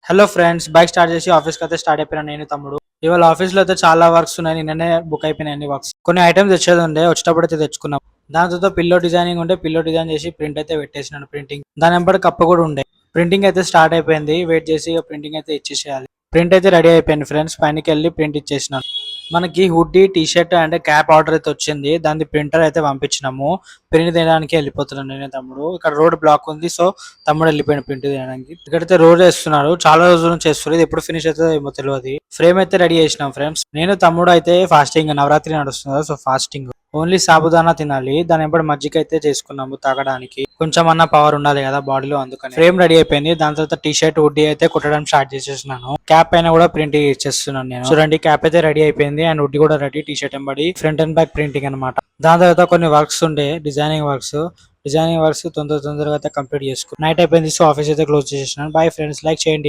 Hello friends, bike start చేసి ఆఫీస్కి అయితే స్టార్ట్ అయిపోయినా నేను తమ్ముడు. ఇవాళ ఆఫీస్ లో అయితే చాలా వర్క్స్ ఉన్నాయి. నిన్ననే బుక్ అయిపోయినాయి అన్ని వర్క్స్. కొన్ని ఐటమ్స్ తెచ్చేది ఉండే, వచ్చేటప్పుడు అయితే తెచ్చుకున్నాం. దాని తర్వాత పిల్లో డిజైనింగ్ ఉంటే పిల్లో డిజైన్ చేసి ప్రింట్ అయితే పెట్టేసినాను. ప్రింటింగ్ దాని వెంబడి కప్పు కూడా ఉండే. ప్రింటింగ్ అయితే స్టార్ట్ అయిపోయింది. వెయిట్ చేసి ప్రింటింగ్ అయితే ఇచ్చేసేయాలి. ప్రింట్ అయితే రెడీ అయిపోయింది ఫ్రెండ్స్. పైనకి వెళ్ళి ప్రింట్ ఇచ్చేసినాను. మనకి hoodie, T shirt and cap order అయితే వచ్చింది. దాని ప్రింటర్ అయితే పంపించినాము. ప్రింట్ తీయడానికి వెళ్ళిపోతున్నాను నేనే తమ్ముడు. ఇక్కడ రోడ్ బ్లాక్ ఉంది, సో తమ్ముడు వెళ్ళిపోయాడు ప్రింట్ తీయడానికి. ఇక్కడైతే రోడ్ వేస్తున్నారు, చాలా రోజుల నుంచి వేస్తారు. ఇది ఎప్పుడు ఫినిష్ అవుతుందో ఏమో తెలియదు. ఫ్రేమ్ అయితే రెడీ చేసినాం ఫ్రెండ్స్. నేను తమ్ముడు అయితే ఫాస్టింగ్, నవరాత్రి నడుస్తుంది, సో ఫాస్టింగ్. ఓన్లీ సాబుదానా తినాలి. దాని వెంబడి మజ్జిగ అయితే చేసుకున్నాము తాగడానికి. కొంచెం అన్న పవర్ ఉండాలి కదా బాడీలో, అందుకని. ఫ్రేమ్ రెడీ అయిపోయింది. దాని తర్వాత టీ షర్ట్, హుడ్డీ అయితే కుట్టడం స్టార్ట్ చేసేసినాను. క్యాప్ పైన కూడా ప్రింట్ ఇచ్చేస్తున్నాను నేను. చూడండి, క్యాప్ అయితే రెడీ అయిపోయింది అండ్ హుడ్డీ కూడా రెడీ. టీ షర్ట్ ఎంబడి ఫ్రంట్ అండ్ బ్యాక్ ప్రింటింగ్ అనమాట. దాని తర్వాత కొన్ని వర్క్స్ ఉండే, డిజైనింగ్ వర్క్స్ తొందరగా అయితే కంప్లీట్ చేసుకున్నాను. నైట్ అయిపోయింది, సో ఆఫీస్ అయితే క్లోజ్ చేసేసినాను. బై ఫ్రెండ్స్, లైక్ చేయండి.